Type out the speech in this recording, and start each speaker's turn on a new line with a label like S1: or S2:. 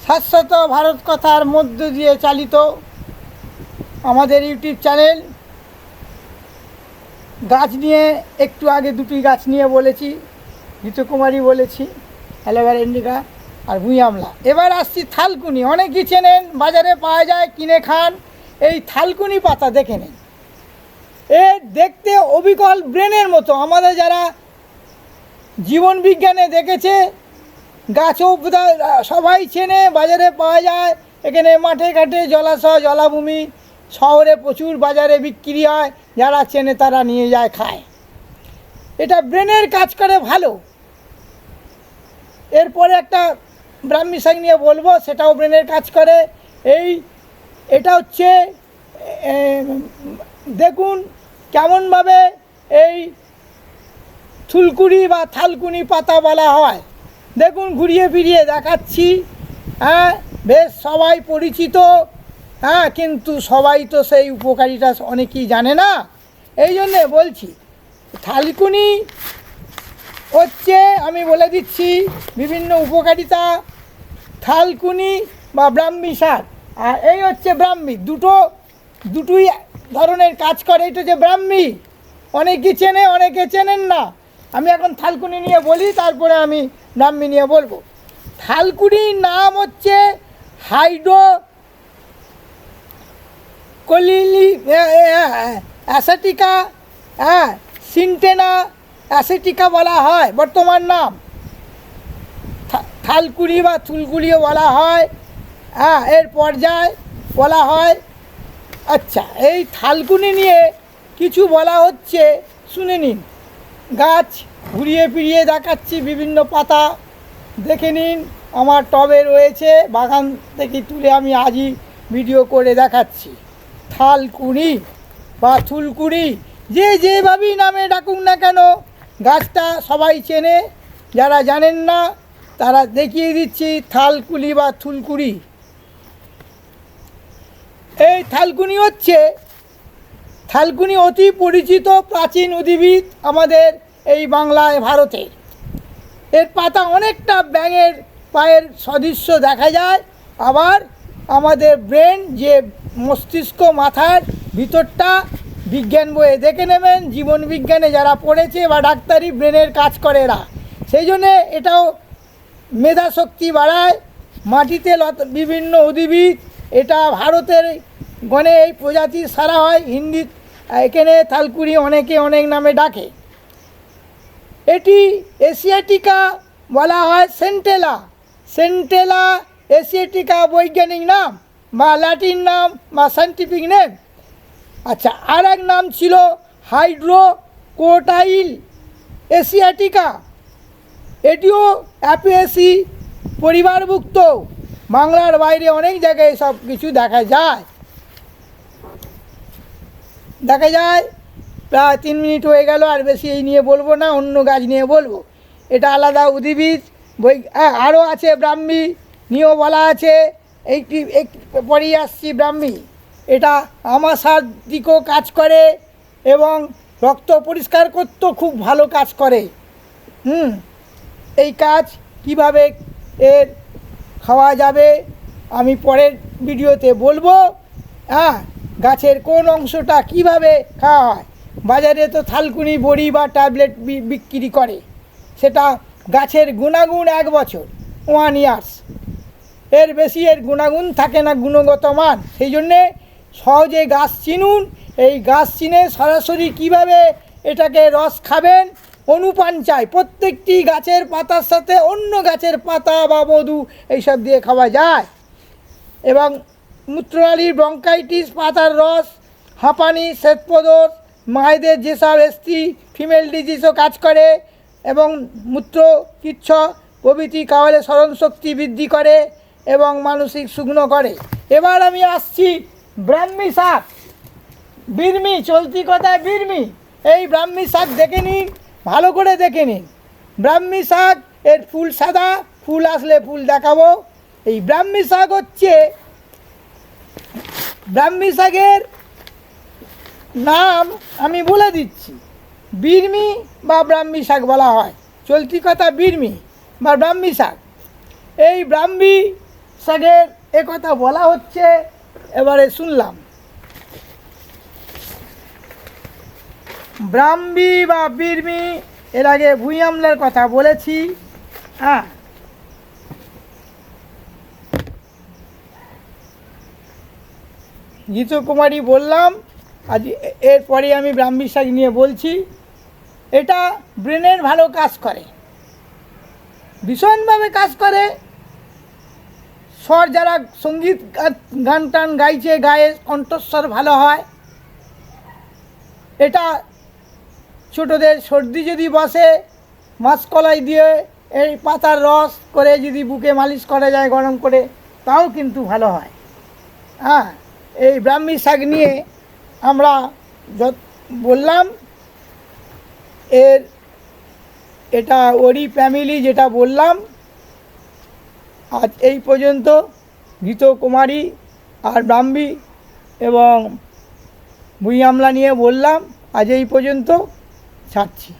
S1: শাশ্বত ভারত কথার মধ্য দিয়ে চালিত আমাদের ইউটিউব চ্যানেল। গাছ নিয়ে একটু আগে দুটি গাছ নিয়ে বলেছি, ঘৃতকুমারী বলেছি, অ্যালোভেরা ইন্ডিকা আর ভুঁই আমলা। এবার আসছি থালকুনি। অনেকেই চেনেন, বাজারে পাওয়া যায়, কিনে খান। এই থালকুনি পাতা দেখে নেন, এ দেখতে অবিকল ব্রেনের মতো। আমাদের যারা জীবন বিজ্ঞানে দেখেছে, গাছও সবাই চেনে, বাজারে পাওয়া যায়। এখানে মাঠে ঘাটে, জলাশয়, জলাভূমি, শহরে প্রচুর বাজারে বিক্রি হয়। যারা চেনে তারা নিয়ে যায়, খায়। এটা ব্রেনের কাজ করে ভালো। এরপরে একটা ব্রাহ্মী শাক নিয়ে বলবো, সেটাও ব্রেনের কাজ করে। এটা হচ্ছে দেখুন কেমনভাবে এই থুলকুড়ি বা থালকুনি পাতা বলা হয়। দেখুন ঘুরিয়ে ফিরিয়ে দেখাচ্ছি। হ্যাঁ, বেশ সবাই পরিচিত। হ্যাঁ, কিন্তু সবাই তো সেই উপকারিতা অনেকেই জানে না। এই জন্যে বলছি, থালকুনি হচ্ছে, আমি বলে দিচ্ছি বিভিন্ন উপকারিতা। থালকুনি বা ব্রাহ্মী শাক, আর এই হচ্ছে ব্রাহ্মী। দুটোই ধরনের কাজ করে। এটা যে ব্রাহ্মী, অনেকে চেনে, অনেকে চেনেন না। আমি এখন থালকুনি নিয়ে বলি, তারপরে আমি ব্রাহ্মী নিয়ে বলবো। থালকুনির নাম হচ্ছে হাইড্রোকলিলি অ্যাসেটিকা, হ্যাঁ, সিনটেনা অ্যাসেটিকা বলা হয় বর্তমান নাম। থালকুনি বা থুলকুনিও বলা হয়। হ্যাঁ, এর পর্যায় বলা হয়। আচ্ছা, এই থালকুনি নিয়ে কিছু বলা হচ্ছে, শুনে নিন। গাছ ঘুরিয়ে ফিরিয়ে দেখাচ্ছি, বিভিন্ন পাতা দেখে নিন। আমার টবে রয়েছে, বাগান থেকে তুলে আমি আজই ভিডিও করে দেখাচ্ছি। থালকুনি বা থুলকুনি, যেভাবেই নামে ডাকুন না কেন, গাছটা সবাই চেনে। যারা জানেন না তারা দেখিয়ে দিচ্ছি থালকুনি বা থুলকুনি। এই থালকুনি অতি পরিচিত প্রাচীন উদ্ভিদ আমাদের এই বাংলায়, ভারতের। এর পাতা অনেকটা ব্যাঙের পায়ের সদৃশ্য দেখা যায়। আবার আমাদের ব্রেন, যে মস্তিষ্ক, মাথার ভিতরটা, বিজ্ঞান বইয়ে দেখে নেবেন, জীবন বিজ্ঞানে যারা পড়েছে বা ডাক্তারি, ব্রেনের কাজ করে এরা। সেই জন্যে এটাও মেধা শক্তি বাড়ায়। মাটিতে বিভিন্ন উদ্ভিদ, এটা ভারতের গণে এই প্রজাতি সারা হয়। হিন্দি এখানে থালকুনি অনেকে অনেক নামে ডাকে। এটি এশিয়াটিকা বলা হয়, সেন্টেলা এশিয়াটিকা বৈজ্ঞানিক নাম বা ল্যাটিন নাম বা সায়েন্টিফিক নেম। আচ্ছা, আর এক নাম ছিল হাইড্রোকোটাইল এশিয়াটিকা। এটিও অ্যাপিয়েসি পরিবারভুক্ত। বাংলার বাইরে অনেক জায়গায় সব কিছু দেখা যায়। প্রায় 3 মিনিট হয়ে গেল, আর বেশি এই নিয়ে বলবো না, অন্য গাছ নিয়ে বলবো। এটা আলাদা উদ্ভিদ। আরও আছে ব্রাহ্মী নিয়েও বলা আছে। পরেই আসছি ব্রাহ্মী। এটা আমাশার দিকেও কাজ করে এবং রক্ত পরিষ্কার করতেও খুব ভালো কাজ করে। এই কাজ কিভাবে এর খাওয়া যাবে আমি পরের ভিডিওতে বলবো। হ্যাঁ, গাছের কোন অংশটা কিভাবে খাওয়া হয়। বাজারে তো থালকুনি বড়ি বা ট্যাবলেট বিক্রি করে, সেটা গাছের গুণাগুণ 1 বছর, 1 ইয়ার্স, এর বেশি এর গুণাগুণ থাকে না, গুণগত মান। সেই জন্যে সহজে গাছ চিনুন। এই গাছ চিনে সরাসরি কিভাবে এটাকে রস খাবেন, অনুপান চাই। প্রত্যেকটি গাছের পাতার সাথে অন্য গাছের পাতা বা মধু এইসব দিয়ে খাওয়া যায়। এবং মূত্রনালীর ব্রঙ্কাইটিস, পাতার রস, হাঁপানি, শ্বেতপ্রদোষ, মায়েদের যেসব এসটি ফিমেল ডিজিজও কাজ করে, এবং মূত্রকিচ্ছ প্রভৃতি খাওয়ালে স্মরণশক্তি বৃদ্ধি করে এবং মানসিক শুকনো করে। এবার আমি আসছি ব্রাহ্মী শাক, বিরমি, চলতি কথায় বিরমি। এই ব্রাহ্মী শাক দেখে নিন, ভালো করে দেখে নিন। ব্রাহ্মী শাক, এর ফুল সাদা, ফুল আসলে ফুল দেখাবো। এই ব্রাহ্মী শাক হচ্ছে, ব্রাহ্মী শাকের নাম আমি বলে দিচ্ছি, বিরমি বা ব্রাহ্মী শাক বলা হয়। চলতি কথা বিরমি বা ব্রাহ্মী শাক। এই ব্রাহ্মী শাকের একথা বলা হচ্ছে, এবারে শুনলাম। ব্রাহ্মী বা বির্মি, এর আগে ভুঁই আমলার কথা বলেছি। হ্যাঁ, ঘৃতকুমারী বললাম, আজ এরপরে আমি ব্রাহ্মী শাক নিয়ে বলছি। এটা ব্রেনের ভালো কাজ করে, ভীষণভাবে কাজ করে। স্বর যারা সঙ্গীত গান টান গাইছে, গায়ে কণ্ঠস্বর ভালো হয়। এটা ছোটোদের সর্দি যদি বসে, মাসকলাই দিয়ে এই পাতার রস করে যদি বুকে মালিশ করা যায় গরম করে, তাও কিন্তু ভালো হয়। হ্যাঁ, এই ব্রাহ্মী শাক নিয়ে আমরা বললাম। এটা ওরি ফ্যামিলি যেটা বললাম, আজ এই পর্যন্ত। ঘৃতকুমারী আর ব্রাহ্মী এবং ভুঁই আমলা নিয়ে বললাম, আজ এই পর্যন্ত, ছাড়ছি।